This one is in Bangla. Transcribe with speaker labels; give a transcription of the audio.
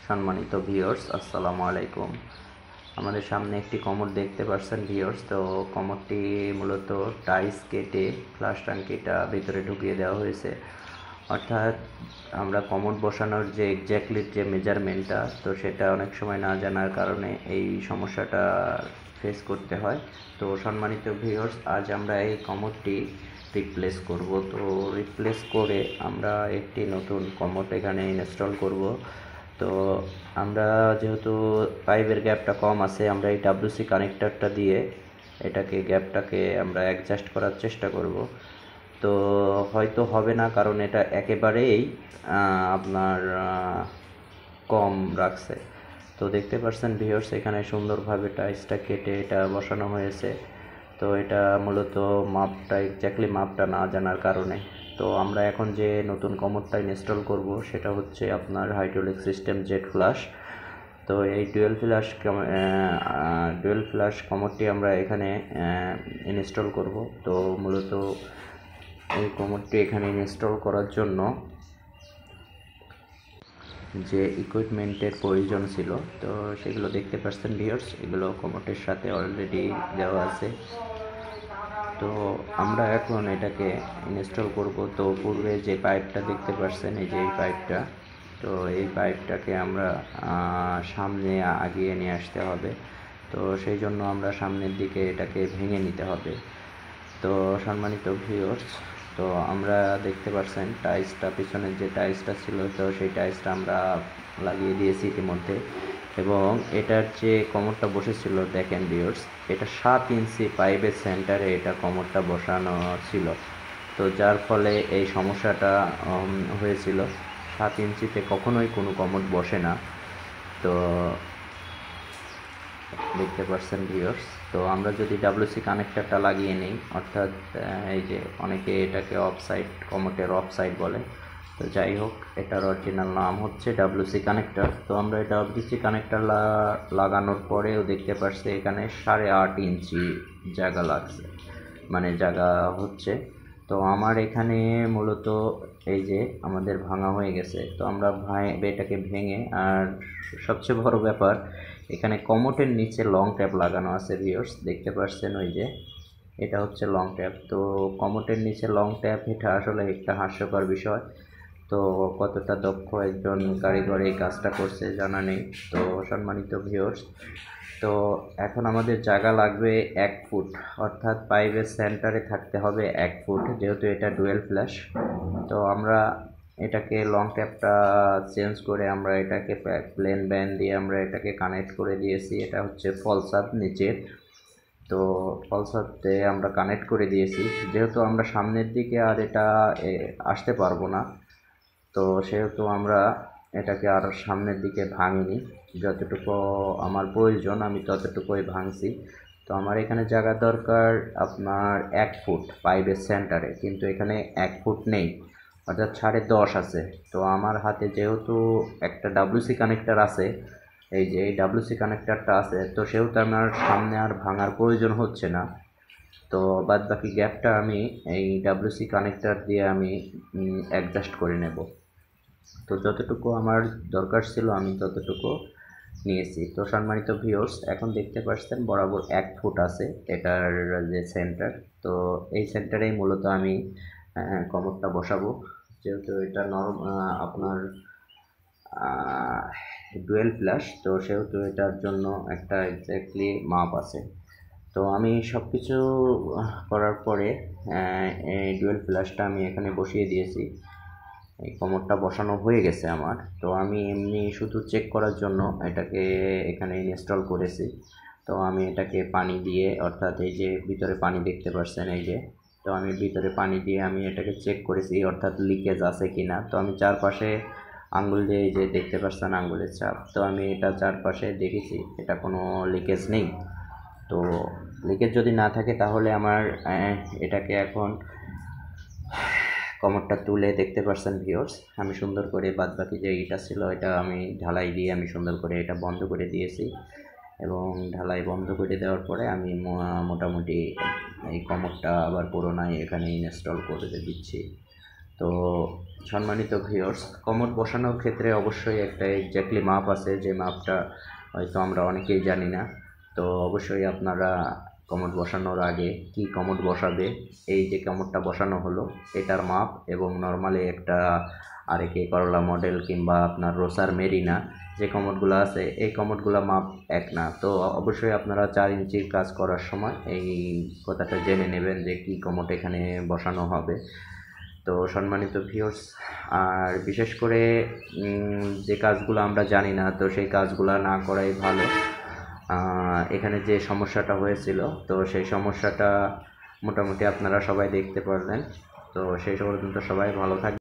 Speaker 1: সম্মানিত ভিউয়ার্স, আসসালামু আলাইকুম। আমাদের সামনে একটি কমোড দেখতে পাচ্ছেন ভিউয়ার্স। তো কমোডটি মূলত টাইস কেটে ফ্লাশ টাঙ্কিটা ভিতরে ঢুকিয়ে দেওয়া হয়েছে। অর্থাৎ আমরা কমোড বসানোর যে এক্স্যাক্টলি যে মেজারমেন্টটা, তো সেটা অনেক সময় না জানার কারণে এই সমস্যাটা ফেস করতে হয়। তো সম্মানিত ভিউয়ার্স, আজ আমরা এই কমোডটি রিপ্লেস করব। তো রিপ্লেস করে আমরা একটি নতুন কমোড এখানে ইনস্টল করব। তো আমরা যেহেতু পাইপের গ্যাপটা কম আছে, আমরা এই ডাব্লিউসি কানেক্টরটা দিয়ে গ্যাপটাকে আমরা অ্যাডজাস্ট করার চেষ্টা করব। তো হয়তো হবে না, কারণ এটা একেবারেই আপনার কম রাখছে। তো দেখতে পাচ্ছেন ভিউয়ার্স, এখানে সুন্দরভাবে টাইসটা কেটে এটা বসানো হয়েছে। তো এটা মূলত মাপটা এক্স্যাক্টলি মাপটা না জানার কারণে। তো আমরা এখন যে নতুন কমোডটা ইনস্টল করব সেটা হচ্ছে আপনার হাইড্রোলিক সিস্টেম জেট ফ্লাশ। তো এই ডুয়েল ফ্লাশ কমোডটি আমরা এখানে ইনস্টল করব। তো মূলত এই কমোডটি এখানে ইনস্টল করার জন্য যে ইকুইপমেন্টের প্রয়োজন ছিল, তো সেগুলো দেখতে পাচ্ছেন ভিউয়ার্স, এগুলো কমোডের সাথে অলরেডি দেওয়া আছে। তো আমরা এখন এটাকে ইনস্টল করব। তো পূর্বে যে পাইপটা দেখতে পাচ্ছেন, এই যে এই পাইপটা, তো এই পাইপটাকে আমরা সামনে আগিয়ে নিয়ে আসতে হবে। তো সেই জন্য আমরা সামনের দিকে এটাকে ভেঙে নিতে হবে। তো সম্মানিত ভিউয়ার্স, তো আমরা দেখতে পাচ্ছেন টাইলসটা, পিছনের যে টাইলসটা ছিল, তো সেই টাইলসটা আমরা লাগিয়ে দিয়েছি ইতিমধ্যে। এবং এটার যে কমোডটা বসেছিল দেখেন ভিউয়ার্স, এটা 7 ইঞ্চি পাইপের সেন্টারে এটা কমোডটা বসানো ছিল। তো যার ফলে এই সমস্যাটা হয়েছিল। 7 ইঞ্চিতে কখনোই কোনো কমোড বসে না। তো দেখতে পাচ্ছেন ভিউয়ার্স, তো আমরা যদি ডাব্লিউসি কানেক্টরটা লাগিয়ে নিই, অর্থাৎ এই যে অনেকে এটাকে অফ সাইড, কমোডের অফ সাইড বলে। তো যাই হোক, এটার অরিজিনাল নাম হচ্ছে ডাব্লিউসি কানেক্টর। তো আমরা এটা ডাব্লিউসি কানেক্টর লাগানোর পরেও দেখতে পাচ্ছি এখানে 8.5 ইঞ্চি জায়গা লাগছে, মানে জায়গা হচ্ছে। তো আমার এখানে মূলত এই যে আমাদের ভাঙা হয়ে গেছে। তো আমরা এটাকে ভেঙে, আর সবচেয়ে বড় ব্যাপার, এখানে কমোডের নিচে লং ট্যাপ লাগানো আছে ভিউয়ার্স, দেখতে পাচ্ছেন ওই যে এটা হচ্ছে লং ট্যাপ। তো কমোডের নিচে লং ট্যাপ, এটা আসলে একটা হাস্যকর বিষয়। তো কতটা দক্ষ একজন কারিগর এই কাজটা করছে জানা নেই। তো সম্মানিত ভিউয়ার্স, তো এখন আমাদের জায়গা লাগবে 1 ফুট, অর্থাৎ পাইপের সেন্টারে থাকতে হবে 1 ফুট, যেহেতু এটা ডুয়েল ফ্ল্যাশ। তো আমরা এটাকে লং ট্যাপটা চেঞ্জ করে আমরা এটাকে প্লেন ব্যান্ড দিয়ে আমরা এটাকে কানেক্ট করে দিয়েছি। এটা হচ্ছে ফলসাদ নিচের। তো ফলসাদে আমরা কানেক্ট করে দিয়েছি, যেহেতু আমরা সামনের দিকে আর এটা আসতে পারবো না। তো সেহেতু আমরা এটাকে আর সামনের দিকে ভাঙিনি, যতটুকু আমার প্রয়োজন আমি ততটুকুই ভাঙছি। তো আমার এখানে জায়গা দরকার আপনার 1 ফুট পাইপের সেন্টারে, কিন্তু এখানে 1 ফুট নেই, অর্থাৎ 10.5 আছে। তো আমার হাতে যেহেতু একটা ডাব্লিউসি কানেক্টর আছে, এই যে এই ডাব্লিউসি কানেক্টরটা আছে, তো সেহেতু আমার সামনে আর ভাঙার প্রয়োজন হচ্ছে না। তো বাদ বাকি গ্যাপটা আমি এই ডাব্লিউসি কানেক্টর দিয়ে আমি অ্যাডজাস্ট করে নেব। তো যতটুকু আমার দরকার ছিল আমি ততটুকু নিয়েছি। তো সম্মানিত ভিউয়ার্স, এখন দেখতে পাচ্ছেন বরাবর 1 ফুট আছে এটার যে সেন্টার। তো এই সেন্টারেই মূলত আমি কমোডটা বসাবো, যেহেতু এটা আপনার ডুয়েল ফ্ল্যাশ। তো সেহেতু এটার জন্য একটা এক্স্যাক্টলি মাপ আছে। তো আমি সব কিছু করার পরে এই ডুয়েল ফ্ল্যাশটা আমি এখানে বসিয়ে দিয়েছি। এই কমোডটা বসানো হয়ে গেছে আমার। তো আমি এমনি শুধু চেক করার জন্য এটাকে এখানে ইনস্টল করেছি। তো আমি এটাকে পানি দিয়ে, অর্থাৎ এই যে ভিতরে পানি দেখতে পাচ্ছেন এই যে, তো আমি ভিতরে পানি দিয়ে আমি এটাকে চেক করেছি, অর্থাৎ লিকেজ আছে কিনা। তো আমি চারপাশে আঙ্গুল দিয়ে, এই যে দেখতে পাচ্ছেন আঙ্গুলের ছাপ, তো আমি এটা চারপাশে দেখেছি, এটা কোনো লিকেজ নেই। তো লিকেজ যদি না থাকে তাহলে আমার এটাকে এখন কমোডটা তুলে দেখতে পাচ্ছেন ভিউয়ার্স, আমি সুন্দর করে বাদবাকি যে ইটা ছিল এটা আমি ঢালাই দিয়ে আমি সুন্দর করে এটা বন্ধ করে দিয়েছি। এবং ঢালাই বন্ধ করে দেওয়ার পরে আমি মোটামুটি এই কমোডটা আবার পুনরায় এখানে ইনস্টল করে দিচ্ছি। তো সম্মানিত ভিউয়ার্স, কমোড বসানোর ক্ষেত্রে অবশ্যই একটা এক্স্যাক্টলি মাপ আছে, যে মাপটা হয়তো আমরা অনেকেই জানি না। তো অবশ্যই আপনারা কমোড বসানোর আগে কি কমোড বসাবে, এই যে কমোডটা বসানো হলো এটার মাপ এবং নর্মালি একটা আরেকে করলা মডেল কিংবা আপনার রোসার মেরিনা যে কমোডগুলো আছে এই কমোডগুলো মাপ এক না। তো অবশ্যই আপনারা 4 ইঞ্চির কাজ করার সময় এই কথাটা জেনে নেবেন যে কি কমোড এখানে বসানো হবে। তো সম্মানিত ভিউয়ার্স, আর বিশেষ করে যে কাজগুলো আমরা জানি না, তো সেই কাজগুলো না করাই ভালো। এখানে যে সমস্যাটা হয়েছিল, তো সেই সমস্যাটা মোটামুটি আপনারা সবাই দেখতে পারলেন। তো সেই পর্যন্ত সবাই ভালো থাকবেন।